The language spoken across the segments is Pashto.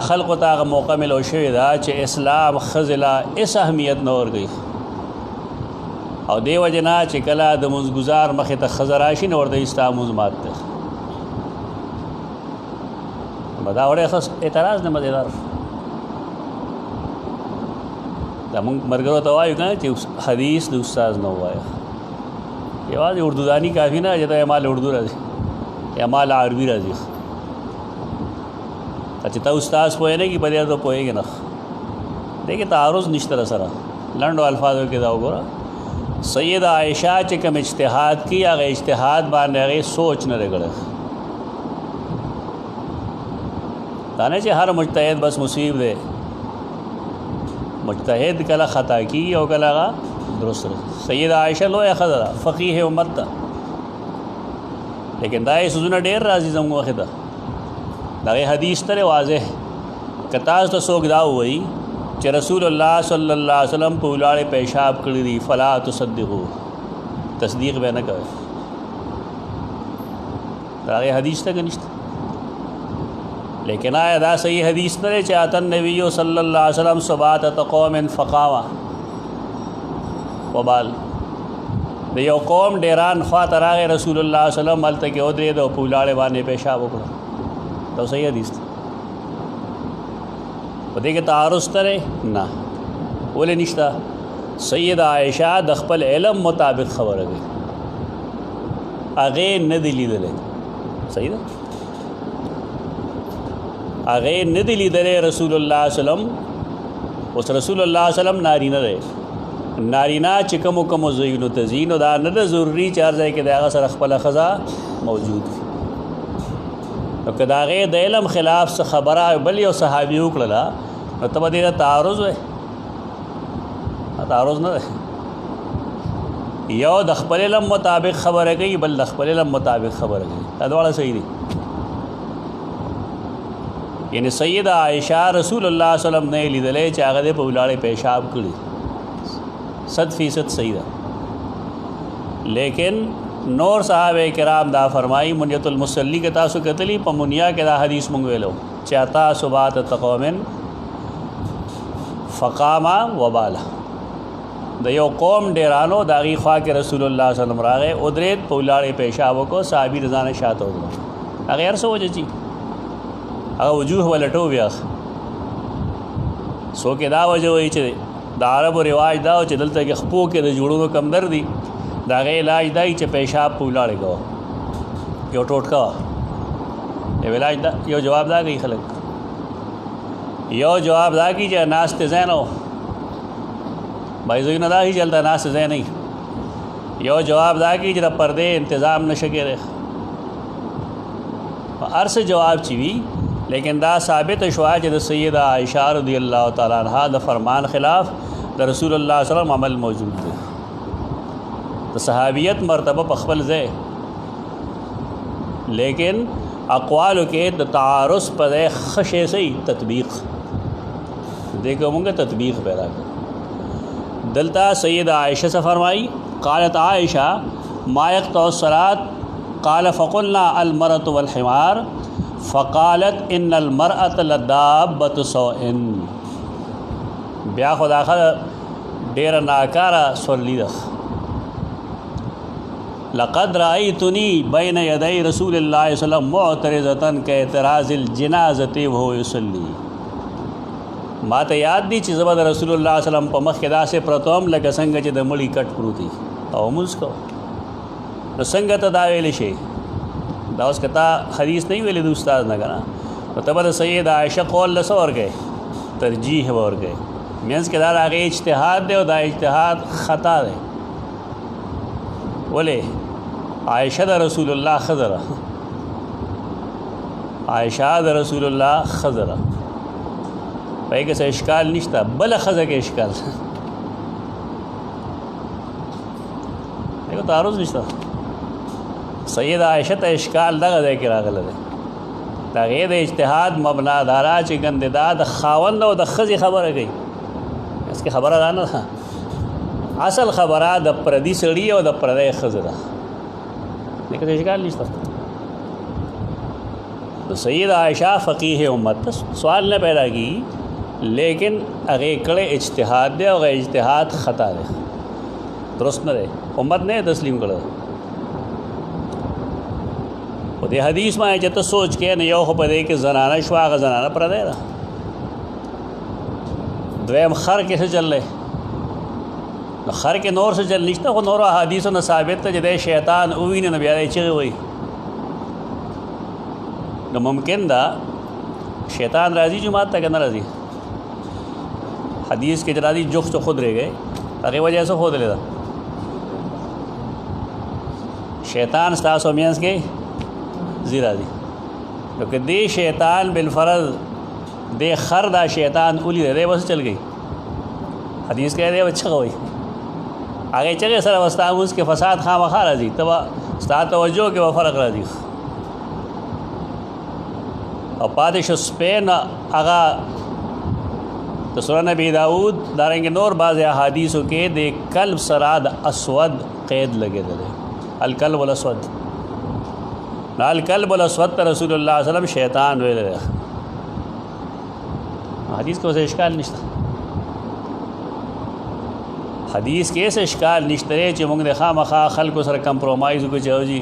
خلقو ته هغه موقع ملو شوې ده چې اسلام ښځې له هېڅ اهمیت نه ورکوي او دې وجې نه چې کله د مونځګزار مخې ته ښځه راشي نو ورته وایي ستا مونځ مات دی دا وړی ښه اعتراض نه مزېدار دا مونږ ملګرو ته وایو که نه چې حدیث د استاذ نه ووایه یوازې اردوداني کافي نه چې ته مال اردو راځي یا مال عربي راځي چې ته استاذ پوهې نه کي په دې ته پوهېږي نه دې کې تعارض نشته را سره لنډو الفاظو کې دا وګوره سیده عائشہ چې کوم اجتهاد کی هغه اجتهاد باندې هغې سوچ نه دی کړی دا نه چې هر مجتهد بس مصیب دی مجتهد کله خطا کی او کله هغه درست دی سیده عائشہ لویه ښځه ده فقیه امت ده لیکن دا یې سوزونه ډېر راځي زموږ مخې ته د هغې حدیث ته واضح که تاسو ته څوک دا ووایي چې رسول الله صلی الله علیه وسلم په ولاړې پیشاب کړي دي فلا تصدقو تصدیق به نه کوئ د هغې حدیث ته که نشته لیکن آیا دا صحیح حدیث نه دی چې اتى النبي صلی الله علیه وسلم سبعة قوم فقاما وبال د یو قوم ډیران خواته راغی رسول الله صلی الله علیه وسلم هلته کې ودرېد او په ولاړې باندې پیشاب وکړه دا صحیح حدیث دی په دې کې تعارض ته دی نه ولې نشته سیده عائشہ د خپل علم مطابق خبره کوي هغې نه دی لیدلی صحیح ده هغې نه دی لیدلی رسول الله وسلم اوس رسول الله وسلم نارینه دی نارینه چې کومو کومو ځایونو ته ځي نو دا نه ده ضروري چې هر ځای کې د هغه سره خپله ښځه موجود وي نو که د هغې د علم خلاف څه خبره بل یو صحابي وکړله نو ته به دې ته تعارض وی تعارض نه دی یو د خپل علم مطابق خبره کوي بل د خپل علم مطابق خبره کوي دا دواړه صحیح دي یعنی سیده عائشہ رسول الله صلی الله علیه وسلم نه لیدلی چې هغه دې په ولاړې پیشاب کړي 100% صحیح ده لیکن نور صحابه کرام دا فرمائی منیت المسلی کے تاسو کتلی په منیا کې دا حدیث مونږ ویلو چې اتا سبعة قوم فقاما وبالا د یو قوم ډیرانو د هغې خوا کې رسول الله صلی الله علیه وسلم راغی ودرېد په ولاړې پیشاب وکړو صحابي د ځانه شاته وکړو هغې هر څه وجه چي هغه وجوه ولټو بیا څوک یې دا وجه وایي چې د عربو رواج دا و چې دلته کې خپو کې د جوړونو کمدر دي د هغې علاج دا چې پیشاب په ولاړې کوه یو ټوټکه وه یو علاج دا یو جواب دا کوي خلک یو جواب دا کوي چې ناست ځای نه و بایزوی نه دا شي چې هلته ناست ځای نه یو جواب دا کوي چې د پردې انتظام نشه کېدی هر څه جواب چې وي لیکن دا ثابت شوه چې د سیده عائشہ رضی الله تعالی عنها د فرمان خلاف د رسول الله صلی الله علیه وسلم عمل موجود دی د صحابیت مرتبه په خپل ځای لیکن اقوالو کې د تعارض په ځای ښه شی صحیح تطبیق دې کې مونږ تطبیق پیدا کړو دلته سیده عائشہ سے فرمائی قالت عائشہ ما يقطع الصلاة قال فقلنا المرأة والحمار فقالت ان المرأة لدابة سوء بیا خدا ډېره ناکاره سورلی ده لقد رأيتني بين يدي رسول الله صلى الله عليه وسلم معترضة كاعتراض الجنازة وهو يصلي ما ته یاد دي چې زه به د رسول الله صلی الله علیه وسلم په مخ کې داسې پرته وم لکه څنګه چې د مړي کټ پروت وي او لمونځ کوو نو څنګه ته دا ویلی شي دا اوس که تا حدیث نه ویلی د استاد نه که نه نو ته به د سید عایشه قول له څه ورکوې ترجیح به ورکوې مینځ کې دا د هغې اجتهاد دی او دا اجتهاد خطا دی ولې عایشه د رسول الله ښځه ده عایشه د رسول الله ښځه ده په هغې کې څه اشکال نشته بله ښځه کې اشکال هغه تعارض نشته سید عایشه ته اشکال دغه ځای کې راغلی دی د هغې د اجتهاد مبنا دارا چې ګندې دا د خاوند او د ښځې خبره کوي اس کې خبره دا نه ده اصل خبره د پردي سړي او د پردی ښځه ده دې کې اشکال نشته तो सैयद आयशा फ़क़ीह उम्मत तो सवाल न पैदा की, लेकिन अगे कड़े इज्तिहाद दे और इज्तिहाद ख़ता दे दुरुस्त न रहे उम्मत ने तस्लीम कर दे हदीस में आए तो सोच के न यो पदे कि जनाना शुआ का जनाना पर दे रहा द्वैम खर कैसे चल रहे खर के नौर से चल निश्ता को नौर हदीस न साबित जदे शैतान उवी ने नबिया चिगे हुई तो मुमकिन दा शैतान राजी जुमात तक न राजी हदीस के जरादी जुख तो खुद रह गए अगे वजह से खुद लेता शैतान स्तास मियंस के ज़ीरा दी क्योंकि दे शैतान बिलफरज दे खर दा शैतान उली दे बस चल गई हदीस कह दे अच्छा गई आगे चले सर वस्ता उसके फसाद खां वखा राजी तब स्ता तवज्जो के वफ़र्क राजी और पादिश स्पेन आगा तो सुनन नबी दाऊद दारेंगे नौर बाज़ अहादीसों के दे कल्ब सराद अस्वद क़ैद लगे दे अलकल्ब वल अस्वद नाल कल्ब वल अस्वद रसूलुल्लाह सल्लल्लाहु अलैहि वसल्लम शैतान वे हदीस को इश्काल निश्ता हदीस के से इश्काल निश्तरे च मुंग खा मखा खल को सर कंप्रोमाइज़ को चाहो जी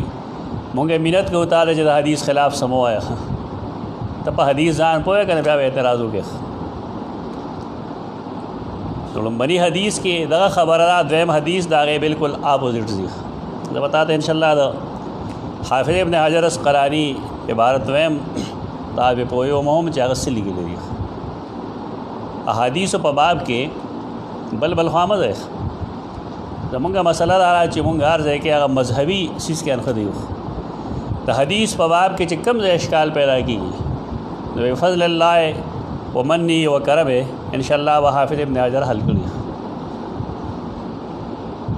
मुंगे मिनत के उतारे जब हदीस खिलाफ समो आया तब हदीस जान पोए कर प्या एतराज़ों के तो बनी हदीस के दगा खबर द्वैम हदीस दागे बिल्कुल आपोजिट जी तो बताते हैं इंशाल्लाह हाफिज़ इब्न हजर अस्क़लानी इबारत वैम ताब पोयो मोहम चागस लिखी ले अहादीस पबाब के बल बलखामद है जमंगा मसला रहा चिमंगार है कि अगर मजहबी चीज़ के अनखदी तो हदीस पबाब के चिकम से इश्काल पैदा की फ़ज़ल व मन्नी व करम है इंशाअल्लाह वह हाफिज़ इब्न हजर हल कर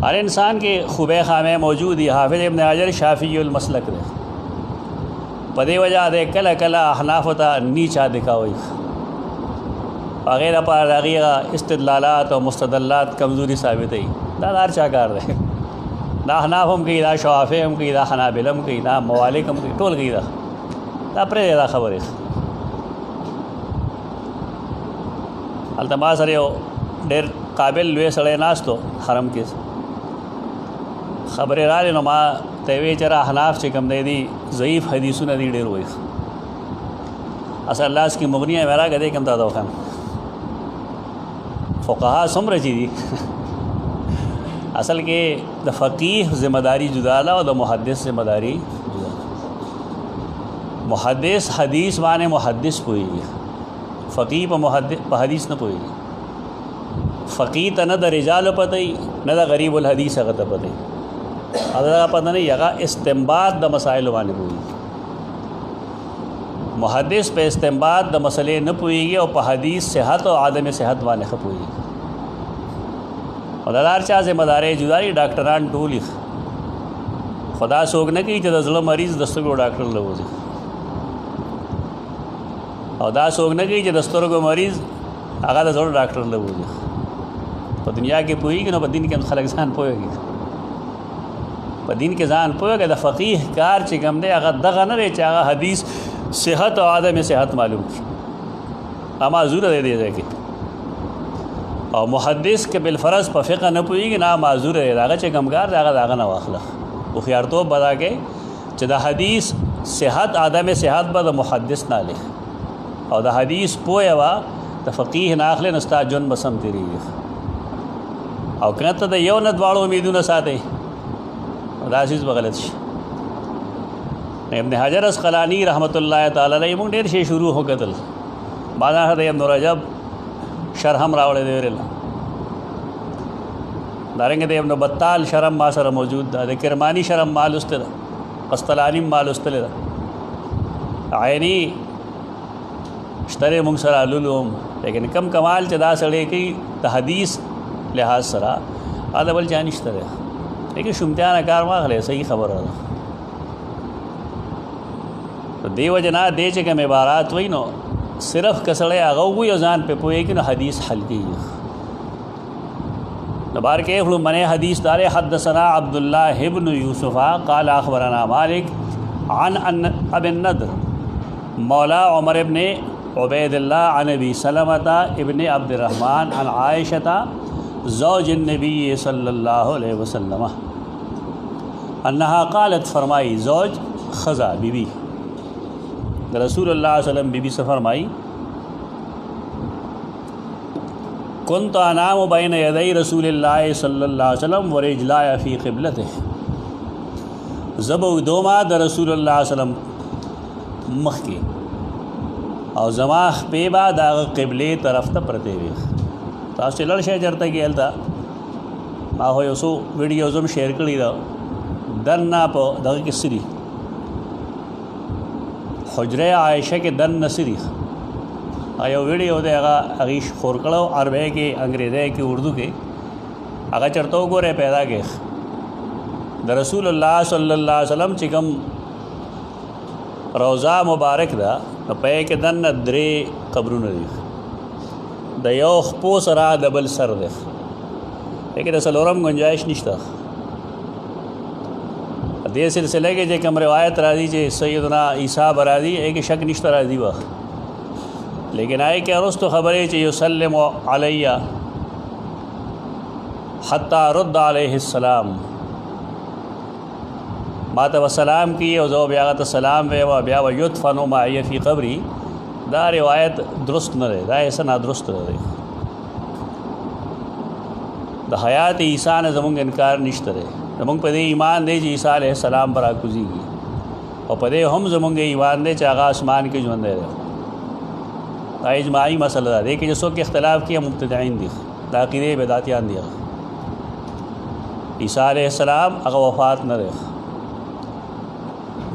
हर इंसान के खुबे खामे मौजूद ही हाफिज़ इब्न हजर शाफ़ियुल मसलक रहे पदे वजह दे कला कला अहनाफता नीचा दिखा हुई वगैरह पर अगीरा इस्तदलालात और मुस्तदल्लात कमज़ोरी साबित है दादार चाकार रहे ना हनाफ हम कही ना शवाफ़े हम कही ना हनाबिल हम कही ना मवालिक हम कही टोल गई ना अपने ज़्यादा खबर है अलतमा सर डेर काबिल वे सड़े नाश तो हरम के खबर राल नुमा तवे चरा हनाफ से कम दे दी ज़ईफ़ हदीसु नदी डेर हुई असल अल्लाह की मुगनिया मेरा गदे कम दादा खान फ़ुक़हा सुमर चीज़ी असल के द फ़क़ीह ज़िम्मेदारी जुदाला और द मुहद्दिस ज़िम्मेदारी जुदा मुहद्दिस हदीस माने मुहद्दिस पोएगी फ़क़ीह पर हदीस न पोएगी फ़क़ीह त न द रिजाल पतई न द गरीबुल हदीस अगत पतई अदा पता नहीं यगा इस्तेंबात द मसाइल वाने पोएगी मुहद्दिस पे इस्तेंबात द मसले न पोएगी और पर हदीस सेहत और आदम सेहत वाने खपोएगी और ददार चाह ज़िम्मेदारी जुदारी डॉक्टरान टूली खुदा सोग न की जल्द मरीज़ दस्तों को डॉक्टर लगो जी और दा सोग न की दस्तों को मरीज़ आगा दस्तों डॉक्टर लगो जी तो दुनिया की पोई कि न दिन के खलक जान पोएगी पर दिन के जान पोएगा द फ़क़ीह कार चिकम दे अगर दगा न रहे चाह हदीस सेहत और आदम सेहत मालूम की माजूर दे दिए जाएगी और मुहद्दिस के बिलफ़रज़ पर फ़िक़्ह न पोएगी ना माजूर है दागा चे कमगार दागा दागा न वाखला वो ख़ियार तो बता के चदा हदीस सेहत आदम सेहत बद मुहद्दिस ना ले और द हदीस पोए वा तो फ़क़ीह नाखले नस्ता जुन बसम तेरी और कहता तो यो न द्वाड़ो उम्मीदों न साथे राजीज़ बगलत इब्न हजर अस्क़लानी रहमतुल्लाह ताला अलैहि मुंग डेर से शुरू हो कतल बादा हदे इब्न रजब शरहम रावड़े देवरेला दारेंगे दे इब्न बत्ताल शरम मासर मौजूद दा किरमानी शरम माल उस्तला कस्तलानी माल उस्तले आयनी श्तरे मुंग सरा लुलूम लेकिन कम कमाल चदा सड़े की हदीस लिहाज सरा आधा बल जानिश तरह लेकिन शुमत्यान कार माखले सही खबर है तो देव जना दे चे कम इबारात वही नो सिर्फ कसड़े अगौगुई अजान पे पोए कि न हदीस हल्की नबार के मने हदीस दारे हद्दसना अब्दुल्लाह इब्न यूसुफ़ा क़ाल अख़बरना मालिक अन अबिन नद्र मौला उमर इब्न उबैदिल्लाह अन अबी सलमता इब्न अब्दुर्रहमान अन आयशता ज़ौज नबी सल्लल्लाहु अलैहि वसल्लम अन्नहा क़ालत फरमाई ज़ौज ख़ज़ा बीबी रसूलुल्लाह सल्लल्लाहु अलैहि वसल्लम बीबी से फरमाई कुन्तु अनामु बैन यदै रसूलिल्लाह सल्लल्लाहु अलैहि वसल्लम व रिजलाय फ़ी क़िबलतिह ज़ब दोमा द रसूलुल्लाह सल्लल्लाहु अलैहि वसल्लम मख के और जमा पेबा दाग क़िबले तरफ त प्रते वे तासे लड़ शे जरता की हलता मा हो सो वीडियो ज़म शेयर करी दा दन्ना प दग के सिरी हुजरे आयशा के दन नसरी आयो वीडियो दे अगीश खोरकड़ो अरबे के अंग्रेज़े के उर्दू के अगर चरतो को रे पैदा के द रसूलुल्लाह सल्लल्लाहु अलैहि वसल्लम चिकम रोज़ा मुबारक दा पे के दन द्रे कब्रू न द यो खपो सरा दबल सर दे लेकिन सलोरम गुंजाइश निश्ता दे सिलसिले के जे कम रिवायत राजी जे सैयदना ईसा बराजी एक शक निश्ता राजी वा लेकिन आए कि अरुस तो ख़बर है युसल्लिम अलैया हत्ता रुद्द अलैहिस्सलाम मात वसलाम की और जो ब्यागत सलाम वे व ब्या व युदफनु माय फ़ी क़ब्री दा रिवायत दुरुस्त न रहे दा ऐसा ना दुरुस्त रहे द हयात ईसा ने जमुंग इनकार निश्त रहे जमुंग पदे ईमान दे जी ईसा अलैहिस्सलाम पर आकुजीगी और पदे हम जमुंग ईमान दे चागा आसमान के जुंदे रहे इजमाही मसला देखिए जसो के अख्तिलाफ़ किया मुब्तदाइन दी ताक़ीदे बेदातियान दिया ईसा अलैहिस्सलाम अगर वफ़ात न रहे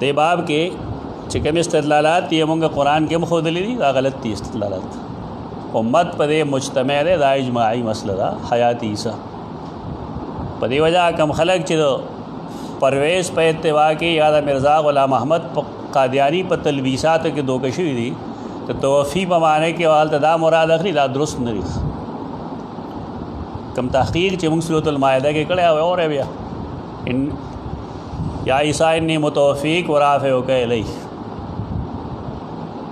दे बाब के चिकम इस्तदलालात ये मंग कुरान के मुखदली दी गलत थी इस्तदलालात उम्मत पदे मुजतमा रे दा इजमाही मसला दा हयात ईसा पदे वजह कम खलक चिदो परवेज़ पे इत्तिबा के यादा मिर्ज़ा ग़ुलाम अहमद कादियानी पर तलबीसात के दो कशी दी तो तोफ़ी पमाने के वाल तदा मुराद अखरी दा दुरुस्त नहीं कम तहक़ीक़ चिमुंग सूरतुल माइदा के कड़े और है भैया इन या ईसा इन्नी मुतौफ़ीक़ व राफ़िउ इलैह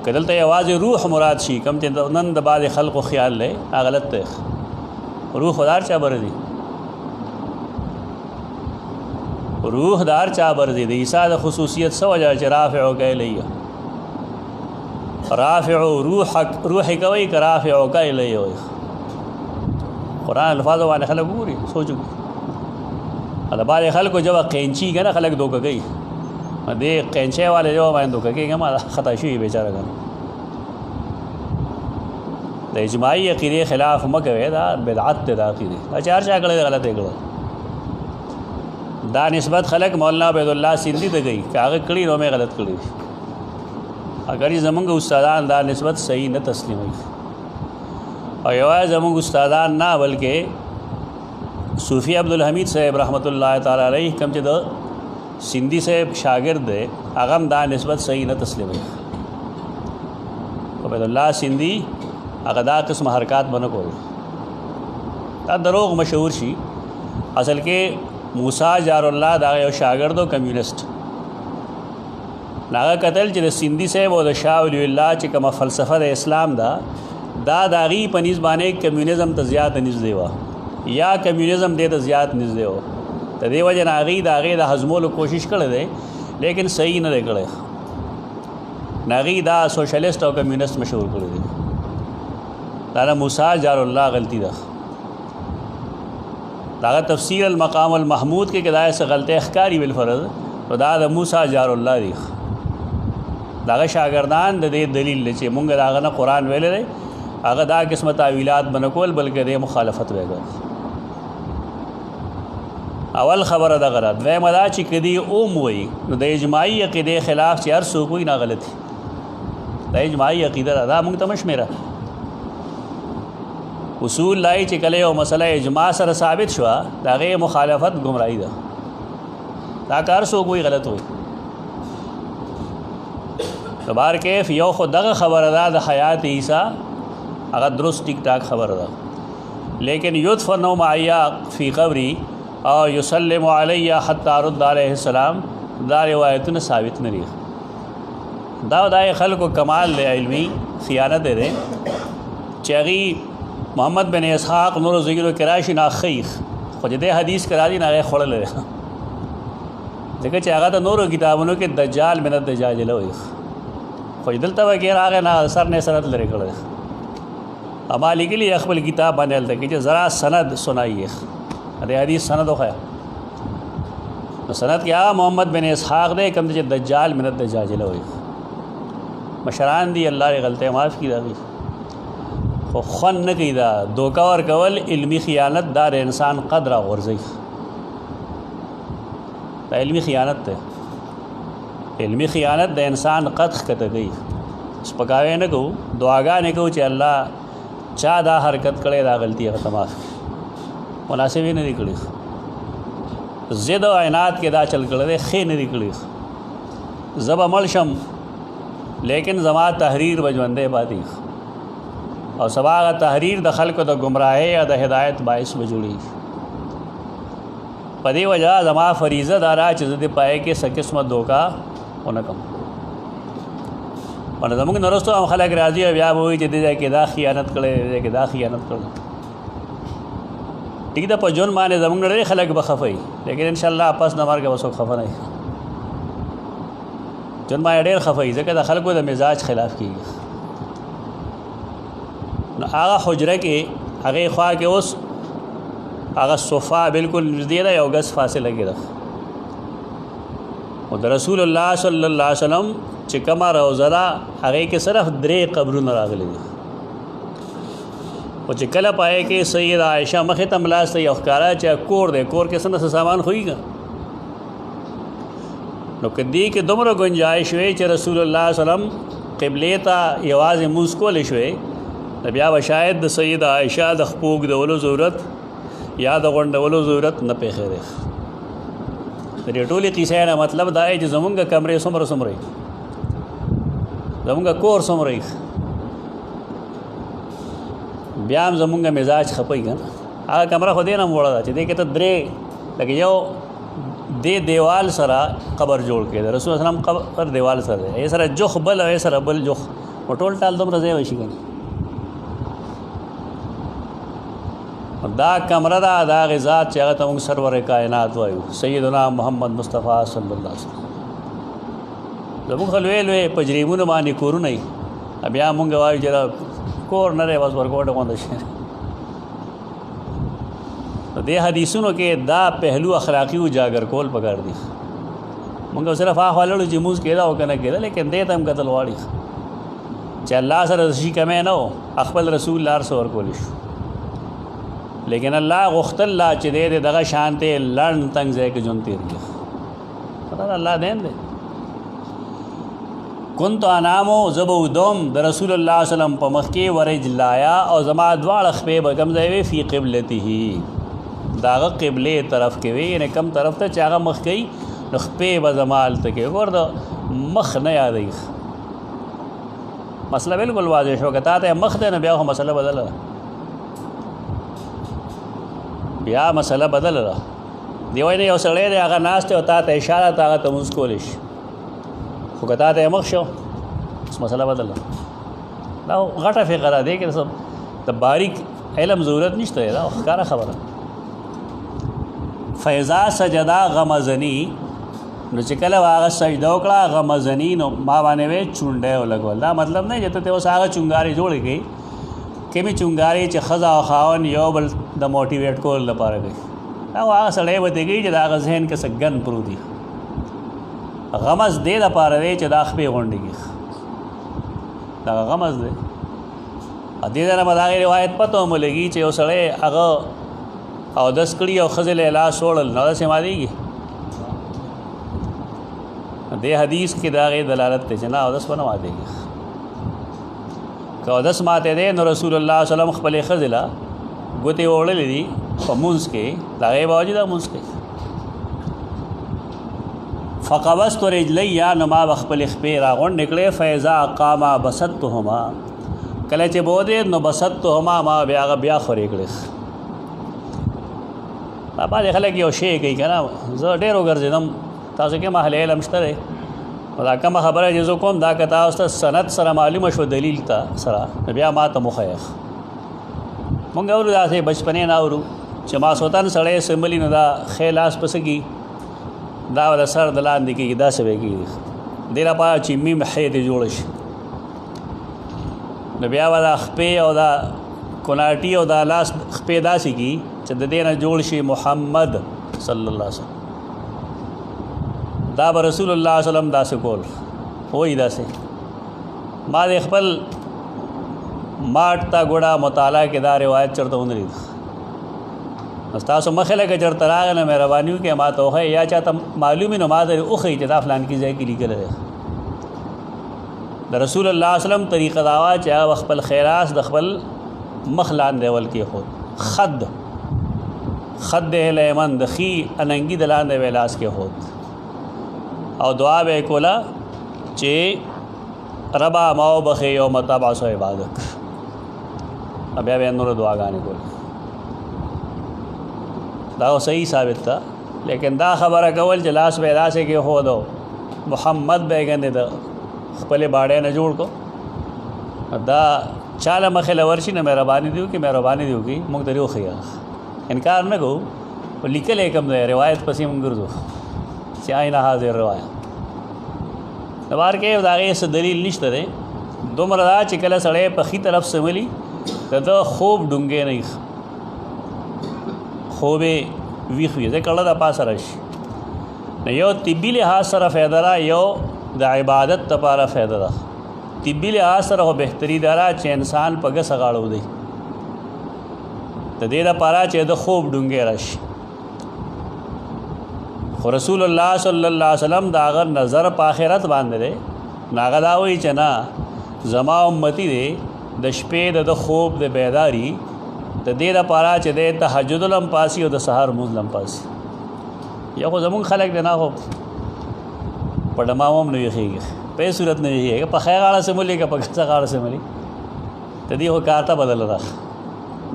कदल तो आवाज़ रूह मुराद शी कम नंद बाद खल्क़ ख्याल ले आ गलत है रूह खुदार चा बरदी रूहदार चा बरदी ईसा द खुसूसियत सो वजह राफ़िउ इलैह राफ़िउ रूह कवई का राफ़िउ का इलैह कुरान अल्फाज वाले खलक पूरी सोचो अदबाद खल को जब कैंची का ना खलक दो गई दे कैंचे वाले जो मैं दो के हमारा ख़ता शुई बेचारा का द इजमाही अक़ीदे ख़िलाफ़ मकवे दा बिदअत दाक़ीदे चार चाकड़े गलत है दा निस्बत खलक मौलाना अबैदुल्लाह सिंधी तो गई कागज कड़ी रो में गलत कड़ी अगर ये जमंग उस्तादान दा निस्बत सही न तस्लीम हुई और यह जमंग उस्तादान ना बल्कि सूफ़ी अब्दुल हमीद साहब रहमतुल्लाह ताला अलैह कम चद सिंधी से शागिर्द अगम दा निस्बत सही न तस्लीम हुई अबैदुल्लाह सिंधी अगदा किस्म हरकत बन को दरोग मशहूर शी असल के मूसा जारुल्लाह दागे शागिर्द कम्यूनिस्ट नागा कतल च सिंधी से वो शाह वलीउल्लाह च कमा फ़लसफ़ा द इस्लाम दा दागी पनीस बाने कम्यूनिज़म तज़ियात निज़ देवा या कम्यूनिज़म दे तज़ियात निज़ देव तो दे वजह नागी दागे दा हज़मोल कोशिश कर दे लेकिन सही न दे करे नागी दा सोशलिस्ट और कम्यूनिस्ट मशहूर कर दे दादा मूसा जारुल्लाह गलती दा दागा तफसीर अलमकाम अलमहमूद के किदायत से गलत अख्कारी बिलफ़र्ज़ तो दादा मूसा जारुल्लाह दी दागा शागिर्दान दे दलील ले मुंग दागा ना कुरान वेले रे अगर दा किस्म तावीलात बनकोल बल्कि दे मुखालफत वेगा अवल खबर अदा करा वे मदा ची कदी ओम वही द इजमाही अक़ीदे ख़िलाफ़ चार सो कोई ना गलत द इजमाही अक़ीदा अदा मुंग तमश मेरा उसूल लाई चिकले और मसला इजमा सर साबित शुआ दागे मुखालफत गुमराही दा ताकार सो कोई गलत हुई तो बार कैफ यो खुद खबर अदा द हयात ईसा अगर दुरुस्त टिक टाक खबर अदा लेकिन युदफनु माया फ़ी क़ब्री और युसल्लिमु अलैया हत्ता रुद्द अलैहिस्सलाम दा रिवायत न साबित नहीं دا خلکو کمال دی علمي خیانت دی چې هغې محمد بن اسحاق نورو ځایونو کې راشي نه خیخ خو چې دې حدیث کې راځي نه هغې خوړلی دی ځکه چې هغه د نورو کتابونو کې دجال من الدجاجله وایي خو چې دلته وکې راغی نه سر نه سند لرې کړی اما لیکلي خپل کتاب باندې هلته کې چې ذرا سند سنایي د حدیث سند وښیه نو سند کې هغه محمد بن اسحاق دی کوم چې دجال من الدجاجله وایي مشران دي الله یې غلطۍ معاف کړي د هغې خو خوند نه کوي دا دوکه ورکول علمي خیانت دا د انسان قد راغورځوي دا علمي خیانت دی علمي خیانت د انسان قد ښکته کوي سپکاوی نه کوو دعاګانې کوو چې الله چا دا حرکت کړی دا غلطي هغه ته معاف کړي مناسب یې نه دي کړي ضد او عناد کې دا چل کړی دی ښې نه دي کړي زه به مړ شم لیکن زما تحریر به ژوندی پاتې او سبا هغه تحریر د خلکو د ګمراهۍ یا د هدایت باعث به جوړېږي په دې وجه زما فریضه دا ده چې زه دې پای کې څه قسمه دوکه ونه کړم او زموږ نه وروسته هم خلک راځي او بیا به وایي چې دې ځای کې دا خیانت کړی دې ځای کې دا خیانت کړی ټیک ده په ژوند باندې زموږ نه ډېر خلک به خفه وي لیکن انشاءالله پس د مرګه به څوک خفه نه وي ژوند باندې ډېر خفه وي ځکه د خلکو د مزاج خلاف کېږي نو هغه حجره کې هغې خوا کې اوس هغه صفا بالکل نږدې ده یو ګز فاصله کې ده او د رسول الله صلی الله علیه وسلم چې کومه روضه ده هغې کې صرف 3 قبرونه راغلي دي او چې کله پای کې سید عایشه مخې ته ملاسته یو ښکاره چې کور دی کور کې څه نه څه سامان خوېږي نو که دې کې دومره ګنجایش وی چې رسول الله صلی الله علیه وسلم قبلې ته یوازې مونځ کولی شوی نو بیا به شاید د سید عایشه د خپو اوږدولو ضرورت یا د غونډولو ضرورت نه پیښې دی د دې ټولې قیسې نه مطلب دا دی چې زمونږ کمرې څومره څومره زمونږ کور څومره بیا هم زمونږ مزاج خپوي که نه هغه کمره خو دې نه هم وړه ده چې دې کې ته 3 لکه یو دې دیوال سره قبر جوړ کړی د رسول الله وسلم قبر دیوال سره دی یې سره جوخ بل او یې سره بل جوخ او ټول ټال دومره ځای وشي که نه دا کمره ده د هغې ذات چې هغه ته موږ سرور کائنات وایو سیدنا محمد مصطفی صلی الله علیه وسلم زموږ خو لوی لوی په جریمونو باندې کورونه وي بیا موږ وایو چې کور نه دی بس ورکوټه غونډه شي دې حدیثونو کې دا پهلو اخلاقي اجاګر کول پکار دي موږ صرف هغه لړو چې موږ کېدا او کنه کېدا لیکن دې ته هم قتل واړي چې الله سره شي کمې نه و خپل رسول الله سره ورکول شي لیکن الله غختل لا چې دې دغه شانته لړن تنگ ځای کې جون تیر دي پتہ الله دین دې كنت انامو زبو دوم د رسول الله صلی الله علیه وسلم په مخ کې ورجلایا او زما دواړه خپې به کوم ځای وي فی قبلته داغه قبله طرف کې وي یعنی کم طرف ته چې هغه مخ کوي نو خپې به زما هلته کې ګور د مخ نه یادوي مسله بالکل واضح شو که تا ته مخ دی نه بیا خو مسله بدله ده بیا مسله بدله ده دی وایي یو سړی دی هغه ناست دی او تا ته اشاره ته هغه ته مونځ کولی شي خو که تا ته مخ شو مسله بدله دا غټه فقره دی کې د باریک علم ضرورت نشته دا ښکاره خبره فیضا سجدا غمزنی نو چې کله هغه سجده وکړه غمزنی نو ما باندې وی چونډی ولګول دا مطلب نه چې ته اوس هغه چونګارې جوړې کړي کمې چونګارې چې ښځه او خاوند یو بل د موټیویټ کولو لپاره کوي هغه سړی به ته کوي چې د هغه ذهن کې څه ګن پروت دي غمز دې دپاره دی چې دا خپې غونډې کړي دا غمز دی دې ځای نه به د هغې روایت پته هم ولګي چې یو سړی هغه اودس کړي او ښځې له لاس وړل نو داسې ماتېږي دې حدیث کې د هغې دلالت دی چې نه اودس به نه ماتېږي که اودس ماتې دی نو رسول الله صلی الله علیه وسلم خپلې ښځې له ګوتې وړلې دي په مونځ کې د هغې باوجود دا مونځ کوي فقبضت رجلیا نو ما به خپلې خپې راغونډې کړې فاذا قاما بسطتهما کله چې بودې نو بسطتهما ما بیا هغه بیا خورې کړې بعضې خلک یو شی کوي که نه زه ډېر وګرځېدم تاسو کې محل علم شته دی دا کومه خبره چې زه کوم دا که تاسو ته سند سره معلومه شو دلیل ته سره بیا ما ته مخیخ مونږ اورو داسې بچپنې نه اورو چې ماسوتن سړی سمبلي نو دا ښی لاس پسې کي دا ولا سر د لاندې کېږي داسې به کېږي دې لپاره چې میم ښې دې جوړه شي نو بیا به دا خپې او دا کوناټي او دا لاس خپې داسې کي چې د دې نه جوړ شي محمد صلی الله علیه وسلم دا به رسول الله صلی الله علیه وسلم داسې کول وایي داسې ما د خپل ماټ ته ګوډه مطالعه کې دا روایت چېرته ونه لید تاسو مخې لکه چېرته راغی نه مهرباني وکړئ ما ته وښایئ یا چاته معلوم وي نو ما ته وښایي چې دا فلان کې ځای کې لیکلی دی د رسول الله صلی الله علیه وسلم طریقه دا وه چې هغه خپل خیراس د خپل مخ لاندې ول کېښود خد الیمن د ښي اننګي د لاندې به لاس کېښود او دعا به یې کوله چې ربا ما وبخې یوم تبعث عبادک بیا به یې نورې دعاګانې کولې دا صحیح ثابت ده لیکن دا خبره کول چې لاس به یې داسې کېښود او محمد به یې ګندې د خپلې باډۍ نه جوړ کو دا چاله مخې له ورشي نه مهرباني دي وکړي مهرباني دي وکړي موږ ته وښیي انکار نه کوو خو لیکلی یې کوم دی روایت پسې موږ ګرځو چې آینه حاضر روایت د بار کې د هغې څه دلیل نشته دی دومره دا چې کله سړی په ښي طرف سملي د ده خوب ډونګې نه ایښ خوب یې ویښ وي ځکه کړه د پاسه راشي نو یو طبي لحاظ سره فایده ده یو د عبادت دپاره فایده ده طبي لحاظ سره خو بهتري دا ده چې انسان په ګسه غاړه ودی د دې دپاره چې د خوب ډونګې راشي خو رسول الله صلی الله علیه وسلم د هغه نظر په آخرت باندې دی نو هغه دا وایي چې نه زما امتي دی د شپې د خوب د بیداري د دې دپاره چې دی تهجد لم پاسي او د سهار لمونځ لم پاسي یا خو زمونږ خلک دی نه خو په ډمام هم نه ویښېږي په هېڅ صورت نه ویښېږي په ښی غاړه سملي که په ګسه غاړه سملي د دې خو کارته بدله ده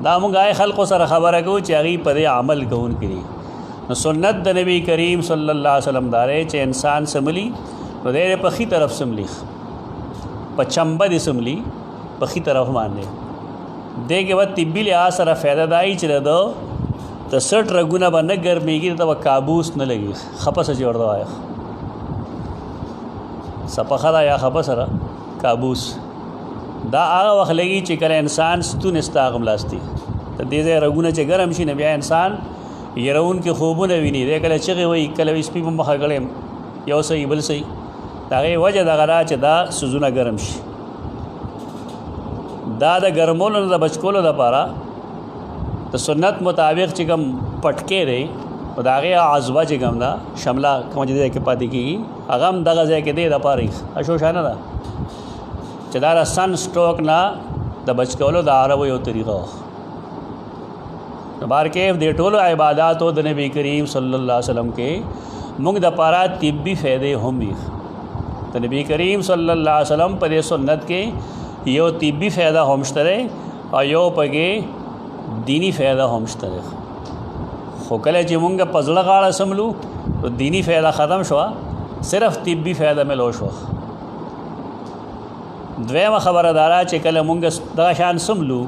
دا مونږ هغې خلقو سره خبره کوو چې هغوی په دې عمل کوونکي دي نو سنت د نبی کریم صلی الله علیه وسلم دا دی چې انسان سملی نو دی په ښي طرف سملی په چمبه دې سملی په ښي طرف باندې دې کې به طبي لحاظ سره فایده دا وي چې د سټ رګونه به نه ګرمېږي ته به کابوس نه لګي خپه څه چې ورته وایه سپخه ده یا خپه سره کابوس دا هغه وخت لګي چې کله انسان ستونی ستا غملاستی د دې ځای رګونه چې ګرم شي نو بیا انسان یرون کې خوبونه ویني دی کله چغې وایي کله سپي په مخه کړی یو صحیح بل صحیح د هغې وجه دغه ده چې دا سوزونه ګرم شي دا د ګرمولو نه د بچ کولو دپاره د سنت مطابق چې کوم پټکې دی نو د هغې عضوه چې کوم ده شمله کومه چې ځای کې پاتې کېږي هغه هم دغه ځای کې دی دپاره اشوشانه ده چې دا د سن سټروک نه د بچ کولو د عربو یو طریقه بار کې د ټولو عباداتو د نبی کریم صلی الله علیه وسلم کې موږ د پاره طبي فائدې هم وي د نبی کریم صلی الله علیه وسلم په دې سنت کې یو طبي فائدہ هم شته او یو پکې دینی فائدہ هم شته خو کله چې موږ په زړه غاړه سملو نو دینی فائدہ ختم شو صرف طبي فائدہ ملو شو دویمه خبره دارا چې کله موږ دا شان سملو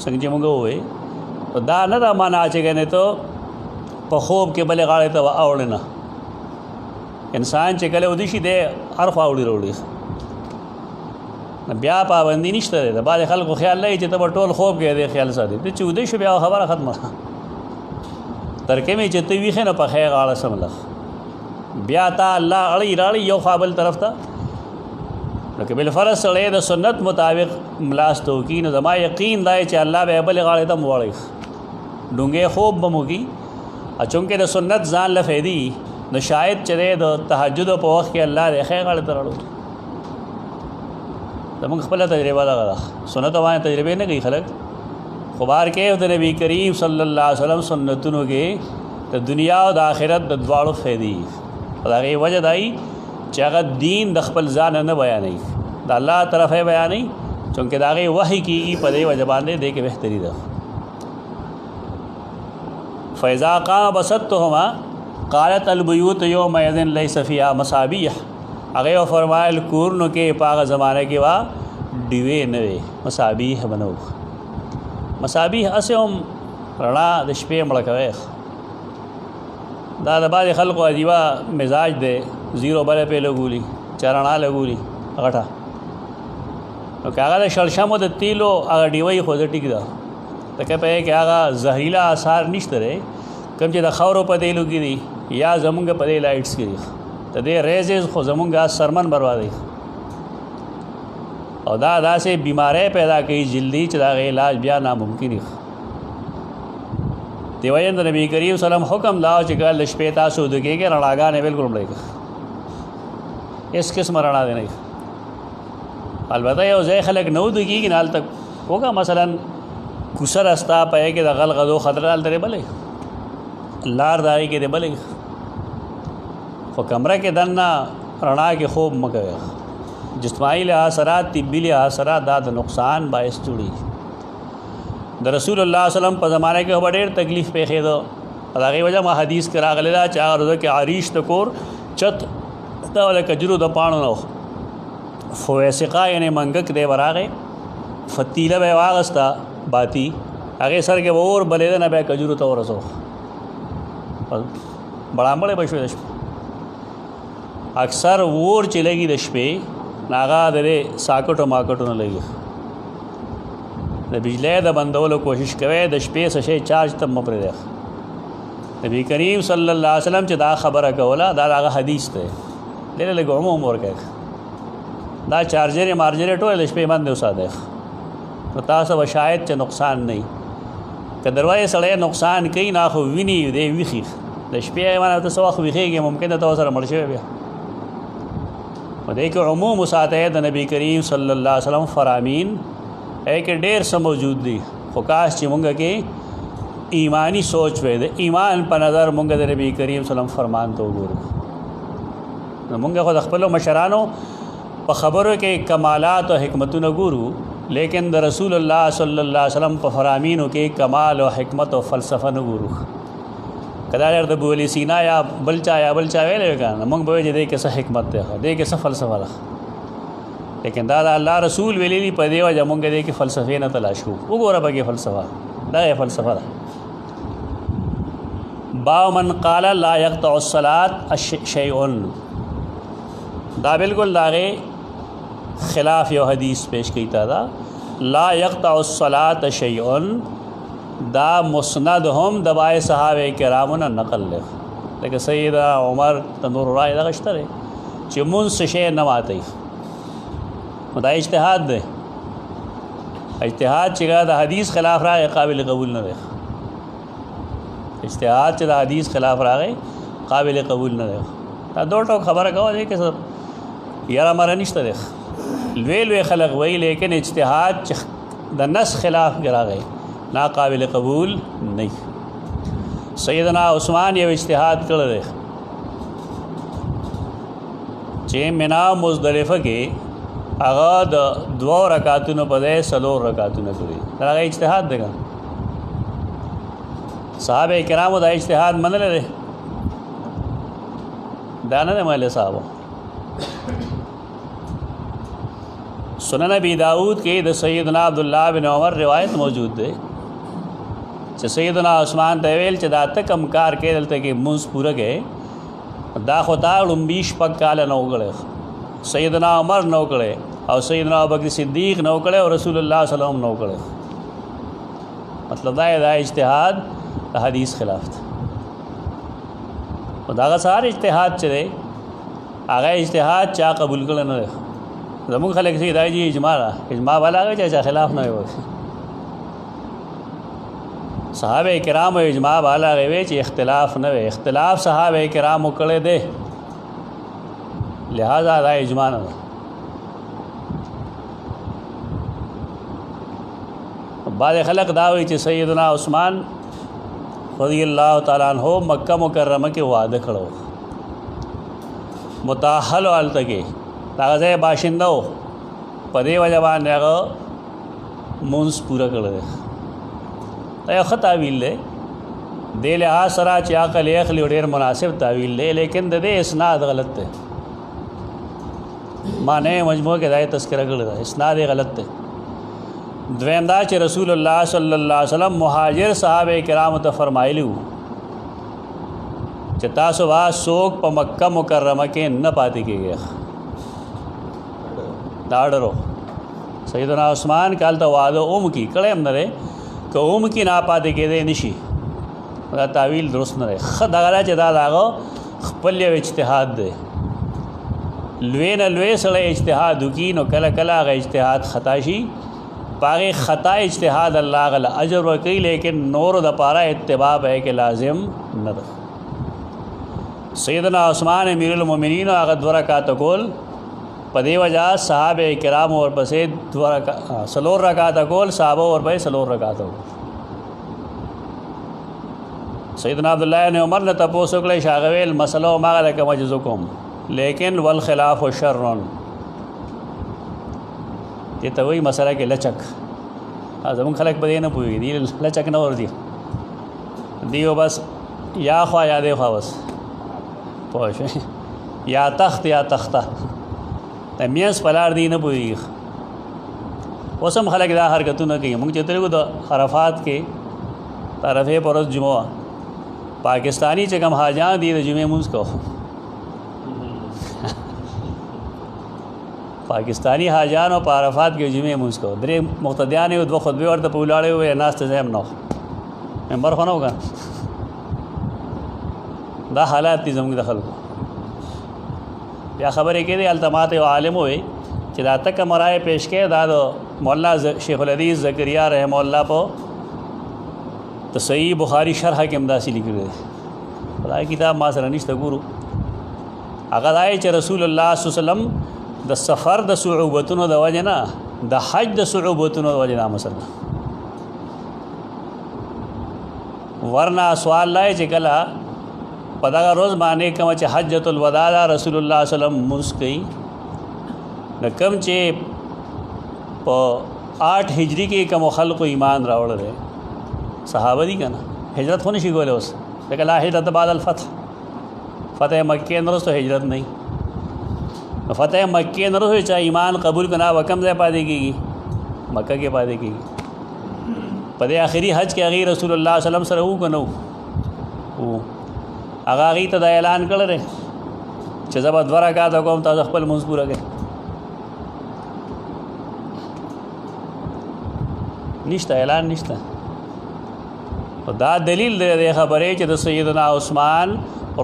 څنګه چې موږ وې دا نه دا معنا چې کنه ته په خوب کې بلې غاړې ته اوړې نه انسان چې کله ودی شي دی هر خوا وړي بیا پابندي نشته دی د بعضې خلکو خیال لري چې ته به ټول خوب کې دی خیال ساتي ته چې ودی شو بیا خبره ختمه ترکې مې چې ته ویښې نه په ښی غاړه سمله بیا تا الله اړی راړی یو خوا بل طرف ته لکه بالفرض سړی د سنت مطابق ملاست وکړي نو زما یقین دی چې الله به بلې غاړې ته وړی ډونګې خوب به مو کي چونکې د سنت ځان له فایدې نو شاید چې د تهجد په وخت کې الله د ښی غاړې ته راړو زموږ خپله تجربه دغه ده سنت باندې تجربې نه کوي خلک خو بار کې د نبی کریم صلی الله علیه وسلم سنتونو کې د دنیا او د آخرت د دواړو فایدې او د هغې وجه دا چې هغه دین د خپل ځان نه بیانوي د الله طرف یې بیانوي چونکې د هغې وحی کېږي په دې وجه باندې دې کې بهتري ده فإذا قام بسطهما قالت البيوت يومئذ ليس فيها مصابيح هغه فرمایل کورنو کې پاغه زمانه کې وا ډیوې نه وي مصابیح بنو مصابیح اسهم رڼا د شپې مړه کوي دا د بعض خلکو عجیبه مزاج دی زیرو بله پې لګولي چرڼا لګولي غټه نو که هغه د شړشمو د تیلو هغه ډیوی خو زه ټیک ده لکه په کې هغه زهریله اثار نشته دی کوم چې د خاورو په تیلو کې دي یا زمونږ په دې لایټس کې دي د دې ریزز خو زمونږ سرمن بربادوي او دا داسې بیماری پیدا کوي جلدي چې د هغې علاج بیا ناممکن وي دی وجه د نبی کریم وسلم حکم دا چې کله د شپې تاسو ودو کېږئ رڼاګانې بالکل مړې کړئ هېڅ قسمه رڼا دی نه البته یو ځای خلک نه ودو کېږي نه هلته وکړه مثلا کوڅه رسته په هغې کې د غل غدو خطره هلته دی بلی لار د هغې کې دی بلی خو کمره کې دننه رڼا کې خوب مه کوئ جسمانی لحاظ سره طبي لحاظ سره دا د نقصان باعث جوړي د رسول الله صلی الله علیه وسلم په زمانه کې ډېر تکلیف پیښېده د هغې وجه ما حدیث کې راغلی ده چې هغه ورځو کې عریش د کور چت د کجرو د پاڼو نه فویسقه یعنې منګک دی به راغی فتیله به یې واغسته باتی هغې سر کې به اور بلېده نه بیا کجرو ته ورسو بړامبړې به شوې د شپې اکثر اور چې لګي د شپې هغه د دې ساکټو ماکټو نه لګي د بجلی د بندولو کوشش کوي د شپې څه شی چارج ته مه پرېږدئ نبي کریم صلی الله علیه وسلم چې دا خبره کوله دا هغه حدیث دی ډېر لږ عموم ورکوي دا چارجرې مارجرې ټول د شپې باندې وساتئ نو تاسو به شاید چې نقصان نه وي که دروازې سړی نقصان کوي نه خو ویني دی ویښي د شپې مانه ته څه وخت ویښېږي ممکن ده ته ورسره مړ شوی بیا په دې کې عموم وساتئ د نبي کریم صلی الله علیه وسلم فرامین کې ډېر څه موجود دي خو کاش چې مونږ کې ایمانی سوچ وی د ایمان په نظر مونږ د نبی کریم صلی الله علیه وسلم فرمان ته وګورو نو مونږ خو د خپلو مشرانو په خبرو کې کمالات او حکمتونه ګورو لیکن د رسول الله صلی الله علیه وسلم په فرامینو کې کمال او حکمت او فلسفه نه ګورو کدا د ابو علی سینا یا بلچا ویلې کنه مونږ به دې کې څه حکمت ده دې کې څه فلسفه ده لیکن دا الله رسول ویلي دي په دې وجه مونږ دې کې فلسفې نه تلاش کوو وګوره پکې فلسفه دا یې فلسفه ده با من قال لا يقطع الصلاة شيء دا بالکل داغه خلاف یو حدیث پیش کیتا دا لا يقطع الصلاة شيء دا مسند هم دبای صحابه کرامو نه نقل له لکه سید عمر تنور رای دا غشتره چې مون څه شی نه ماتي دا اجتهاد دی اجتهاد چې د حدیث خلاف راغی قابل قبول نه دی اجتهاد چې د حدیث خلاف راغی قابل قبول نه دی دا دوه ټوک خبره کوي چې یاره مره نشته دی لوی خلق وی لیکن اجتهاد چې د نص خلاف راغی نا قابل قبول نه سیدنا عثمان یو اجتهاد کړی دی چې منا مزدلفه کې هغه د 2 رکعاتونو په ځای 4 رکعاتونه کړي دا هغه اجتهاد دی صحابه کرامو دا اجتهاد منل دي دا نه مله صاحب سنن ابي داود کې د سیدنا عبد الله بن عمر روایت موجود ده چې سیدنا عثمان ته ویل چې دا ته کم کار کې دلته کې مونږ پوره کې دا خو تا لومبیش پک کال نه وګړي سیدنا عمر نو کړي او سیدنا ابوبکر صدیق نو کړي او رسول الله صلی الله علیه وسلم نو کړي مطلب دا اجتهاد د حدیث خلاف ده او دا سار اجتهاد چره هغه اجتهاد چا قبول کړي نه زموږ خلک چې دا جی اجماع والا چې خلاف نه وي صحابه کرام اجماع والا غوي چې اختلاف نه وي اختلاف صحابه کرام کړي دي لہذا دا اجماع نه بعض خلق دا وی چې سیدنا عثمان رضی الله تعالی عنہ مکہ مکرمه کې وعده کړو متأهل حالت کې هغه ځای باشنده و په دې وجه باندې هغه مونځ پوره کړی دی دا یو ښه تعویل دی دې لحاظ سره چې عقل یې اخلي ډېر مناسب تعویل دی لیکن د دې اسناد غلط دی معنی مجموعه کې دا تذکرہ کړل دا اسناد غلط دی. دویم دا چې رسول الله صلی الله علیه وسلم مهاجر صحابه کرام ته فرمایلی وو چې تاسو وا څوک په مکه مکرمه کې نه پاتې کېږي. دا ډرو سیدنا عثمان کال ته واده اوم کی کړه هم نه که اوم کی نه پاتې کېدی نشي. دا تعویل درست نه دی. ښه دغه چې دا داغه خپل یو اجتهاد دی. لوی نه لوی سړی اجتهاد وکړي نو کله کله هغه اجتهاد خطا شي. باغ خطا اجتهاد الله غل اجر ورکړي لیکن نور د پاره اتباع ہے کہ لازم نه ده. سیدنا عثمان امیر المؤمنین هغه 2 رکعات کول په دی وجہ صحابه کرام اور پسې 2 رکعات کول صحابه اور پسې 3 رکعات کول. سیدنا عبداللہ نے عمر نے تپوس کړی شاغویل مسلو ماغه لکه مجزکم لیکن والخلاف شر دې ته وایي مسله کې لچک. زمونږ خلک په دې نه پوهېږي دي لچک نه ور دي دیو بس یا خوا یا دی خوا بس پوه شوې یا تخت یا تخته د میانس په لار دی نه پوهېږي. اوس هم خلک دا حرکتونه کوي. مونږ چې تللو د عرفات کې طرفې پر ورځ جمعه پاکستانی چې کوم حاجیان دي د جمعې مونځ کوو. پاکستانی حاجیانو په عرفات کې جمعې مونځ کوو. 3 مقتدیان یو 2 خطبې ورته په ولاړې وې ناسته ځای هم نه ممبر خو نه وکړه. دا حالات دي زموږ د خلکو. بیا خبرې کېدې التمات یو عالم وې چې دا تک مرای پیش کې دا د مولا شیخ الحدیث زکریا رحم الله په صحیح بخاری شرح کې امداسي لیکل دی. دا کتاب ما سره نشته ګورو. هغه دا چې رسول الله صلی الله علیه وسلم د سفر د صعوبتونو د وجه نه د حج د صعوبتونو د وجه نه مسله ورنه سوال لای چې کله په دغه روز باندې کوم چې حجۃ الوداع رسول الله صلی الله علیه وسلم مسکی د کم چې په 8 هجری کې کوم خلق ایمان راوړل صحابه دي کنه هجرت خو نشي کولای. اوس لکه لا هجرت بعد الفتح فتح مکه نه وروسته هجرت نه فتح مکه نه وروسته چې ایمان قبول کنا وکم ځای پاتې کېږي مکه کې پاتې کېږي. په دې آخري حج کې هغه رسول الله صلی الله علیه وسلم سره وو کنه هغه ته دا اعلان کړل چې زبر 2 رکعات کوم تاسو خپل منځ پوره کړئ. نشته اعلان نشته. دا دلیل دی خبرې چې د سیدنا عثمان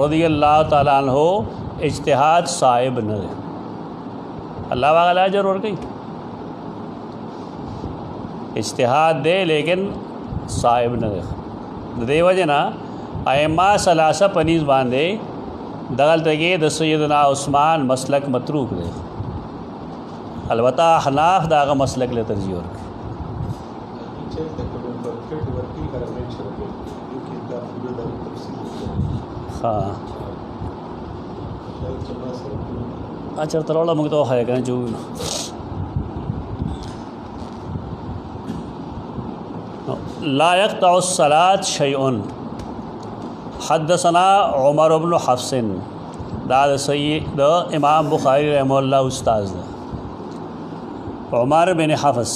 رضی الله تعالی عنہ اجتهاد صاحب نه دی. الله واغله اجر ورکړي. اجتهاد دی لیکن صاحب نه دی. د دې وجه نه ائمه ثلاثه پنځ باندې دغلته کې د سیدنا عثمان مسلک متروک دی. البته احناف داغه مسلک له ترجیح ورکړي. हाँ अच्छा तरोड़ा मुझे तो है कहना जो ला यक़्तअ الصلاة شيء. حدثنا عمر بن حفص دا سید امام بخاری رحمه الله استاد عمر بن حفص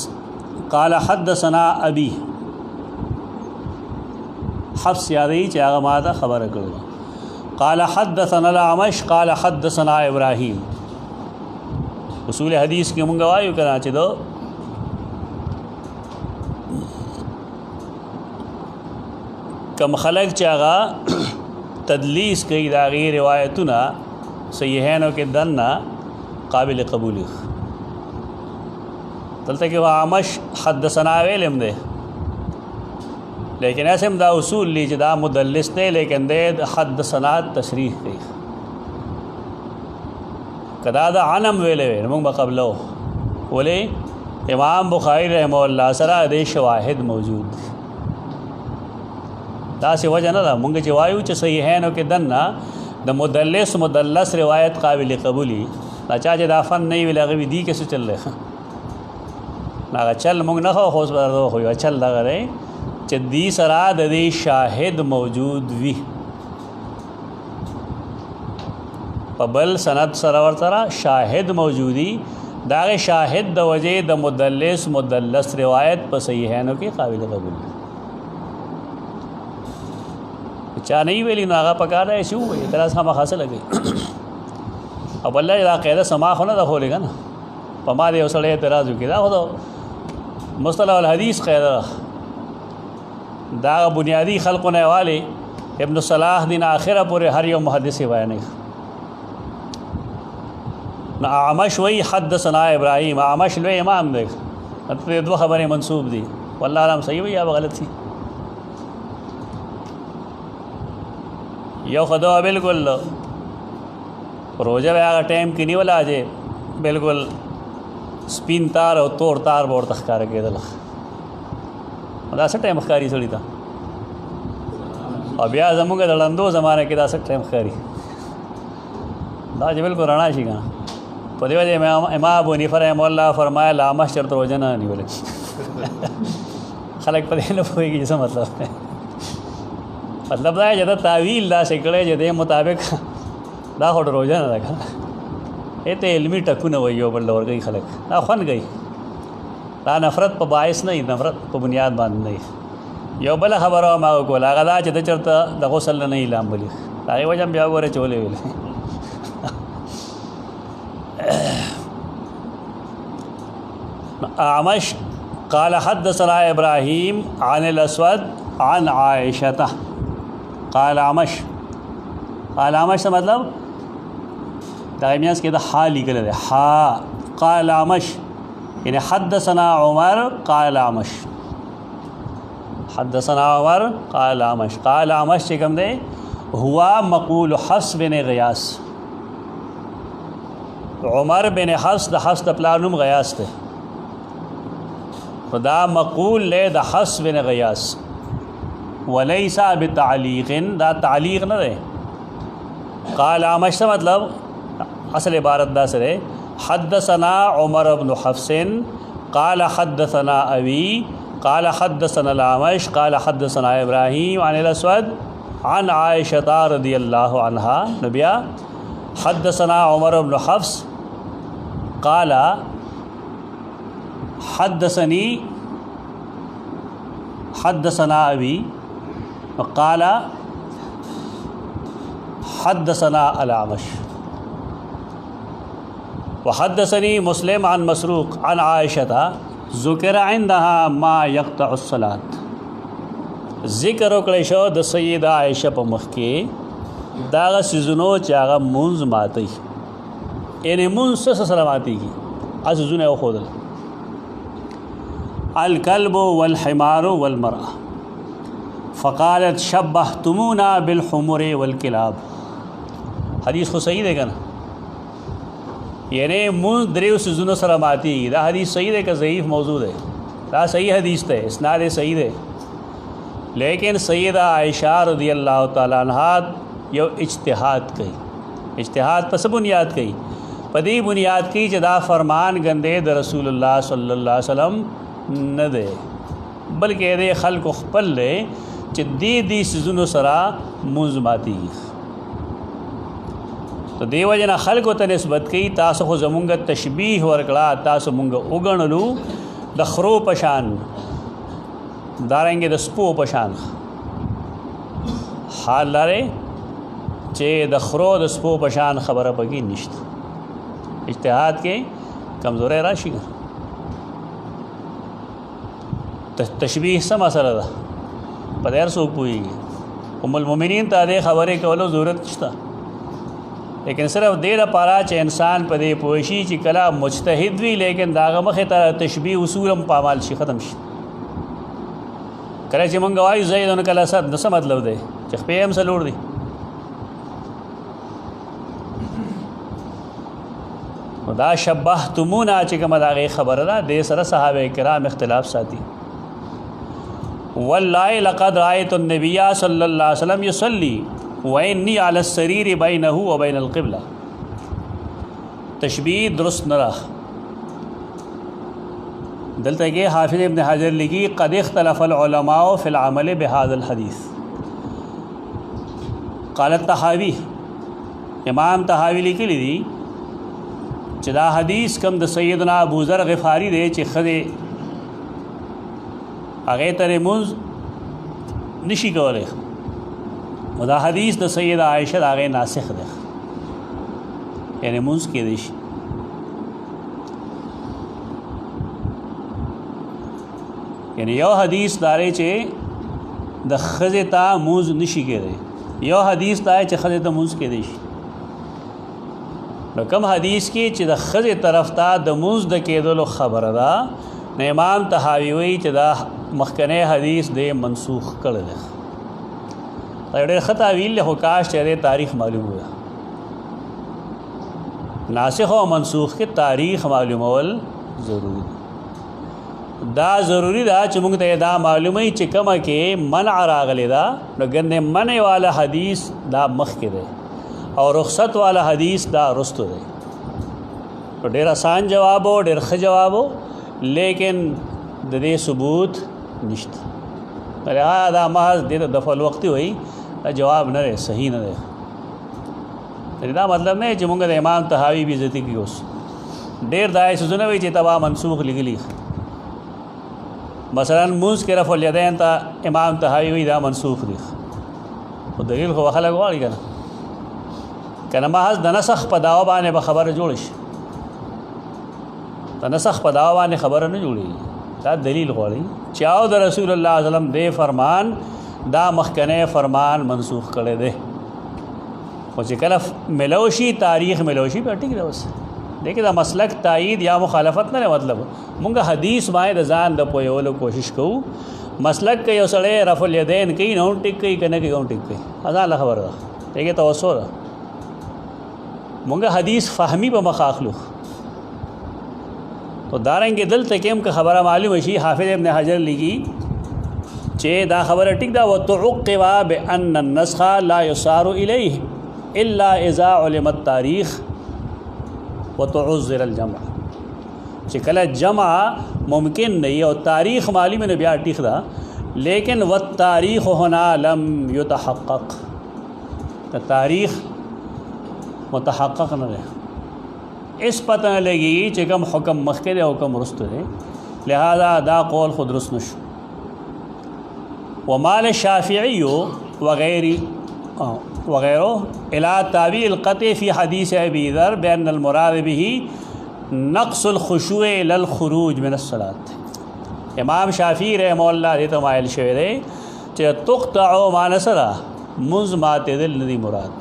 قال حدثنا ابي حفص یادی چې هغه ما ته خبره کړو. قال حدثنا الأعمش قال حدثنا ابراهيم. اصول حدیث کې مونږ وایو کړه چې دو کم خلق چې هغه تدلیس کوي دا غیر روایتونه صحیحینو کې دنه قابل قبول. دلته کې اعمش حدثنا ویلم ده لیکن ایسے دا اصول لی چې دا مدلس دی لیکن دې حد سناد تشریح کوي. کدا دا عنم ویلې موږ قبلو ولې امام بخاری رحمه الله سره دې شواهد موجود دي. دا څه وجه نه ده موږ چې وایو چې صحیحینو کې دنه د مدلس روایت قابل قبولی دا چا چې دا فن نه ویل هغه دی کې څه چل رہا نه چل موږ نه خو اوس ورته خو چل لګره چې دی سره د دې شاهد موجود وي. په بل سند سره ورسره شاهد موجودي داغه شاهد د وجه د مدلس روایت په صحیحینو کې قابل قبول چا نه ویلی نو هغه پکاره شو اعتراض هم خاصه لګي او بل دا قاعده سما خو نه د خولې کنه په ما دې وسړې اعتراض وکړه دا خو مصطلح الحدیث قاعده دا بنیادی خلقونه والے ابن صلاح دین اخره پورې هر یو محدث بیان نه اعمش وی حدثنا ابراهیم اعمش لوی امام دی ته دوه خبرې منسوب دي والله علم صحیح وي یا غلط دي یو خدا بالکل روزه هغه ټایم کې نیولا چې بالکل سپین تار او تور تار ورته ښکار کېدل دا څه ټایم ښکاری سړی تا او بیا زموږ د لندو زمانه کې دا څه ټایم ښکاری دا چې بالکل رڼا شي کنه په دې وجه امام ابو حنیفه رحمه الله فرمایا لامش چرته روزه نه نیول خلک په دې نه پوهېږي څه مطلب مطلب دا چې دا تعویل دا سکړې چې د مطابق دا خو روزه نه ده ته علمي ټکونه وایي او بل ورګي خلک دا خوند گئی دا نفرت په باعث نه نفرت په بنیاد باندې نه یو بل خبره ما کوله هغه دا چې د چرته د غسل نه اعلان بلی هغه وجه بیا وره چولې ویل اعمش قال حدثنا ابراهيم عن الاسود عن عائشه قال اعمش څه مطلب دا میاس کې د حالي کله ده ها قال اعمش یعنی حدثنا عمر قال اعمش حدثنا عمر قال اعمش چې کوم ده هو مقول حفص بن غیاث عمر بن حفص د حفص د پلانوم غیاث ته خدا مقول له د حفص بن غیاث وليس بتعلیق دا تعلیق نه ده قال اعمش څه مطلب اصل عبارت دا سره حدثنا عمر بن حفص قال حدثنا ابي قال حدثنا الاعمش قال حدثنا ابراهيم عن الاسود عن عائشه رضي الله عنها نبيا حدثنا عمر بن حفص قال حدثنا ابي وقال حدثنا الاعمش وحدثني مسلم عن مسروق عن عائشة ذکر عندها ما يقطع الصلاة ذکر وکړی شو د سیدہ عائشہ په مخ کې داغه سيزونو چې هغه منځ ماتي یعنی منځ سره ماتيږي سيزونه خودل الكلب والحمار والمرأة فقالت شبهتمونا بالحمر والكلاب حدیث خو صحیح دی کنه یعنی منځ دریو سيزونو سره ماتيږي دا حدیث صحیح دی که ضعیف موضوع دی دا صحیح حدیث دی اسناد صحیح دی لیکن سیدہ عائشہ رضی اللہ تعالی عنہ یو اجتہاد کئی اجتہاد پس بنیاد کئی پدی بنیاد کی جدا فرمان گندے د رسول اللہ صلی اللہ علیہ وسلم نہ دے بلکہ دے خلق خپل لے چې دی سيزونو سره منځ ماتيږي تو دیو جنا خلق ته نسبت کوي تاسو خو زمونږ تشبیه ورکړه تاسو مونږ وګڼلو د خرو پشان دارنګ د سپو پشان حال لري چې د خرو د سپو پشان خبره پکې نشته اجتهاد کې کمزوري راشي تشبیه سم سره ده په دې څوک پوهیږي ام المؤمنین ته دې خبرې کولو ضرورت نشته لیکن صرف دې لپاره چې انسان په دې پوه شي چې کله مجتهد وي لیکن داغه مخې ته تشبیه اصول هم پامال شي ختم شي کله چې مونږ وایو زید کله اسد نو څه مطلب دی چې خپې هم سلوړ دی دا شبهتمونا چې کومه داغه خبره ده د سره صحابه کرام اختلاف ساتي والله لقد رأيت النبي صلى الله عليه وسلم يصلي وإني على السرير بينه وبين القبلة تشبیه درست نہ رہا دلتا کہ حافظ ابن حجر لگی قد اختلف العلماء في العمل بهذا الحديث قال الطحاوي امام طحاوی لیکلی دي چې دا حدیث کم د سیدنا ابوذر غفاری دی چې ښځې هغې ته لمونځ نشي کولی نو دا حدیث د سیده عایشه د هغې ناسخ دی یعنې لمونځ کېدی شي یعنی یو حدیث دا دی چې د ښځې ته لمونځ نشي کېدی یو حدیث دا دی چې ښځې ته لمونځ کېدی شي نو کوم حدیث کې چې د ښځې طرف ته د لمونځ د کېدلو خبره ده نو امام طحاوي وایي چې دا مخکنی حدیث دی منسوخ کړی دی دا یو ډېر ښه تعویل دی خو کاش چې دی تاریخ معلوم وي ناسخ او منسوخ کې تاریخ معلومول ضروري دا ضروری ده چې موږ ته دا معلومه چې کومه کې منع راغلی ده نو ګنې منع والا حدیث دا مخکې دی او رخصت والا حدیث دا رستو دی ډېر آسان جواب و ډېر ښه جواب و لیکن د دې ثبوت نشته لہذا دا محض دې ته دفع الوقتي وایي دا جواب نه دی صحیح نه دی دا مطلب نه چې موږ د امام طحاوي بې عزتي کړي اوس ډېر دا څیزونه وایي چې تبا منسوخ لیکلي مثلا مونځ کې رفع الیدین ته امام طحاوي وایي دا منسوخ دی خو دلیل خو خلک غواړي که نه کنه محض د نسخ په دعوه باندې به خبره جوړه شي د نسخ په دعوه باندې خبره نه جوړېږي دا دلیل غواړي چې او د رسول الله صلی الله علیه وسلم دې فرمان دا مخکنی فرمان منسوخ کړی دی خو چې کله ملو شي تاریخ ملو شي بیا ټیک دی اوس دیکھئے دا مسلک تایید یا مخالفت نه مطلب مونږ حدیث باندې د ځان د پوهولو کوشش کوو مسلک کې یو سړی رفع الیدین کوي نو ټیک کوي که نه کوي هم ټیک کوي ځان له خبره ده دیکھئے توسع ده مونږ حدیث فهمی په مخ اخلو تو دارنګې دلته کې هم که خبره معلومه شي حافظ ابن حجر لیکي چې دا خبره ټیک ده وتعقب بأن النسخ لا يصار الیه الا اذا علم التاریخ وتعذر الجمع چې کله جمع ممکن نه او تاریخ معلوم نه بیا ټیک ده لیکن والتاریخ هنا لم يتحقق تاریخ متحقق نه ده اس پتہ نه لګي چې کوم حکم مخکې دی او کوم وروسته دی لہذا دا قول خود درست نشو ومال الشافعي وغيره الى تابع القطع في حديث ابي ذر بان المراد به نقص الخشوع الى الخروج من الصلاه امام شافعي رحمه الله دې ته مایل شوی دی چې تقطع مانسرا منز ماتدل ندی مراد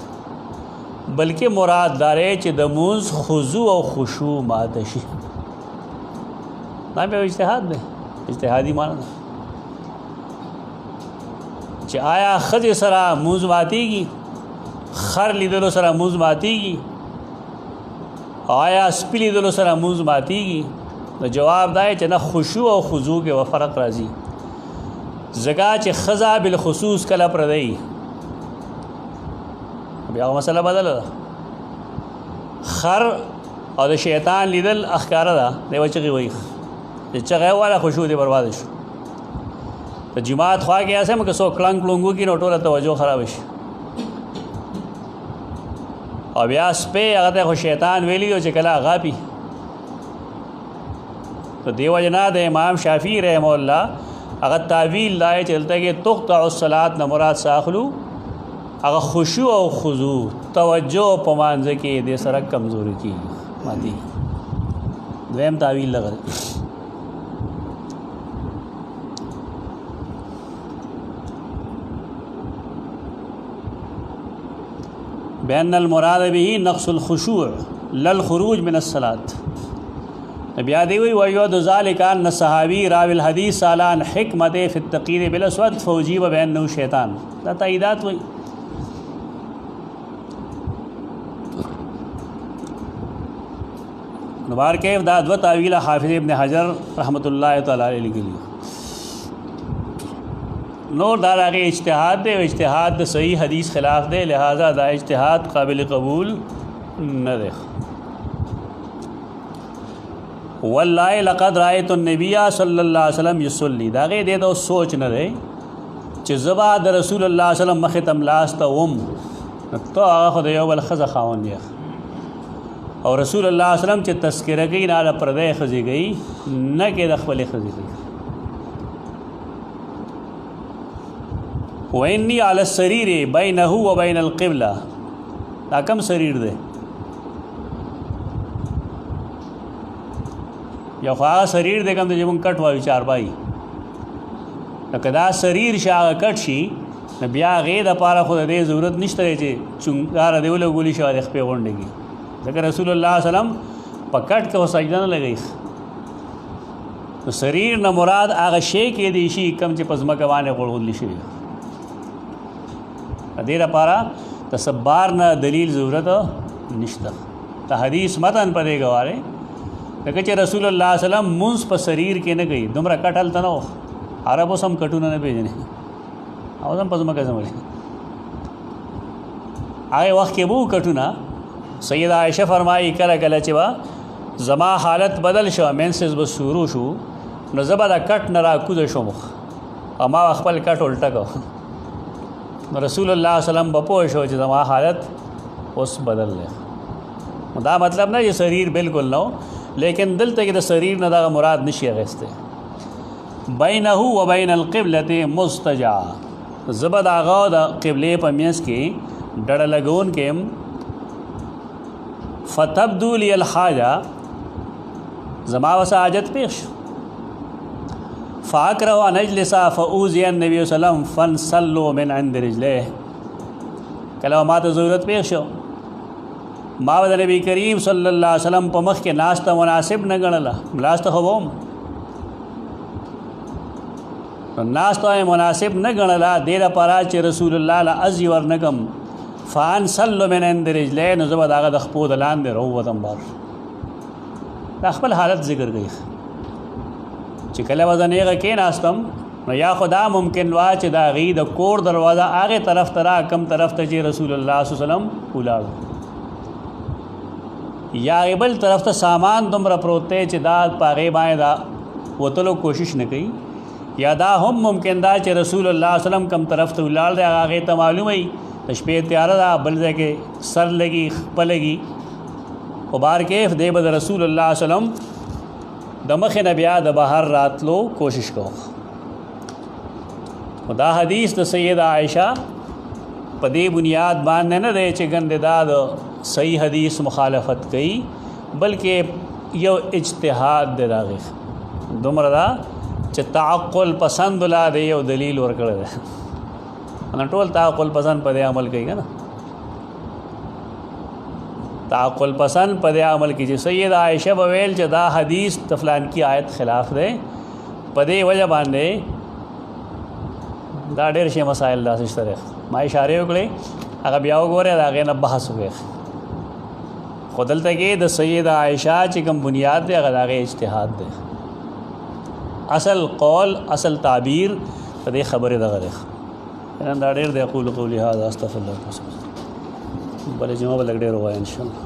بلکې مراد داره چې د منز خضوع او خشوع ماته شي دا به اجتهاد دی اجتهادي معنی چې آیا ښځې سره منز ماتېږي خر لیدلو سره منز ماتېږي آیا سپي لیدلو سره منز ماتېږي نو جواب دا چې نه خشوع او خضوع کې و فرق راځي ځکه چې ښځه بالخصوص کله پردی بیا مسله بدله ده خر او د شیطان لیدل اخکاره ده دی چغې وایي چې چغې والا خشوع دی برباد شو په جماعت خوا کې اسه که څوک کلنګ کلونګ وکړي نو ټوله توجه خراب شي او بیا سپی هغه ته خو شیطان ویلی او چې کله غاپي تو دیو جنا د امام شافعي رحم الله هغه تعویل لای چلته کې تقطع الصلات نه مراد ساخلو هغه خشوع او خضوع توجه په مانځ کې د سره کمزوري کی مادي دویم تعویل لګل بأن المراد به نقص الخشوع لا الخروج من الصلاة بیا دی وی ویود ذالک ان صحابی راوی الحدیث سالان حکمت فی التقید بالاسود فوجیب بانه شیطان دا تاییدات وی نبار کیف دا دو تعویل حافظ ابن حجر رحمت اللہ تعالی علیہ لگلی نور دار آگے اجتہاد دے اجتہاد دا صحیح حدیث خلاف دے لہذا دا اجتہاد قابل قبول نہ دے واللہ لقد رائت النبی صلی اللہ علیہ وسلم یصلی دا غیر دے دو سوچ نہ دے چې زبا د رسول الله صلی الله علیه وسلم مخه تم لاس ته وم نو ته هغه خو د یو بل ښځه خاوند یې او رسول الله صلی الله علیه وسلم چې تذکره کوي نه د پردی ښځې کوي نه کې د خپلې ښځې کوي. وإني على السرير بينه وبين القبلة دا کم سریر دی؟ یو خو هغه سریر دی کوم چې موږ کټ وایو چارپایي، نو که دا سریر شي هغه کټ شي نو بیا هغې دپاره خو د دې ضرورت نشته دی چې چونګاره دې ولګولي شي او د خپې غونډې کړي، ځکه رسول الله صلی الله علیه وسلم په کټ کې خو سجده نه لګوي. نو سریر نه مراد هغه شی کېدی شي کوم چې په ځمکه باندې غوړغولي شوي دې لپاره د سبار نه دلیل ضرورت نشته. ته حدیث متن په دې ګواره لکه چې رسول الله صلی الله علیه وسلم مونځ په سریر کې نه کوي، دومره کټ هلته نه و، عرب اوس هم کټونه نه پېژني او هم په ځمکه ځموي. هغې وخت کې به و کټونه. سیده عایشه فرمایي کله کله چې به زما حالت بدل شو، مینسز به شروع شو، نو زه به د کټ نه راکوزه شوم او ما خپل کټ الټه کو. نو رسول الله صلی الله علیه وسلم به پوه شو چې زما حالت اوس بدل دی. دا مطلب نه چې سریر بالکل نه، لیکن دلته کې د سریر نه دغه مراد نشي اخیستی. بینه و بین القبلة مستجع، زه به د هغه د قبلې په منځ کې ډډه لګونکی یم. فتبدو لی الحاجه، زما وسه حاجت پیښ شو. فاکره ان اجلس فاوذی النبی صلی الله علیه وسلم فانسلوا من عند رجلیه، کله ما ته ضرورت پیښ شو ما به د نبی کریم صلی الله علیه وسلم په مخ کې ناسته مناسب نه ګڼله، ناسته خو به هم ناسته مناسب نه ګڼله، دې لپاره چې رسول الله له ازي ورنکم. فانسلوا من عند رجلیه، نو زه به د هغه د خپو د لاندې راووتم بار. دا خپل حالت ذکر کوي چې کله به زه نیغه کېناستم نو یا خو دا ممکن وه چې د هغې د کور دروازه هغې طرف ته را کم طرف ته چې رسول الله صلی الله علیه وسلم ولاړو، یا هغې بل طرف ته سامان دومره پروت دی چې دا په هغې باندې دا وتلو کوشش نه کوي، یا دا هم ممکن دا چې رسول الله صلی الله علیه وسلم کم طرف ته ولاړ دی هغې ته معلومه وي د شپې تیاره ده، بل ځای کې سر لګي خپه لګي، خو بار کیف دی به د رسول الله صلی الله علیه وسلم د مخې نه بیا د بهر راتلو کوشش کوو. دا حدیث د سیده عایشه په دې بنیاد باندې نه دی چې ګندې دا د صحیح حدیث مخالفت کوي، بلکې یو اجتهاد دی د هغې دومره دا چې تعقل پسند لا دی یو دلیل ورکړی دی. ټول تعقل پسند په دې عمل کوي که نه، تعقل پسند په دې عمل کې چې سیده عایشه به ویل چې دا حدیث د فلان کی آیت خلاف دی، په دې وجه باندې دا ډېر شي مسایل داسې شته. ما اشارې وکړې هغه بیا وګورئ د هغې نه بحث وکړئ. خو دلته کې د سیده عایشه چې کوم بنیاد دی هغه د هغې اجتهاد دی، اصل قول اصل تعبیر په دې خبرې دغه دی. دا ډېر دی. اقول قولي هذا استغفر الله. بله جمعه به لږ ډېر ووایه انشاءالله.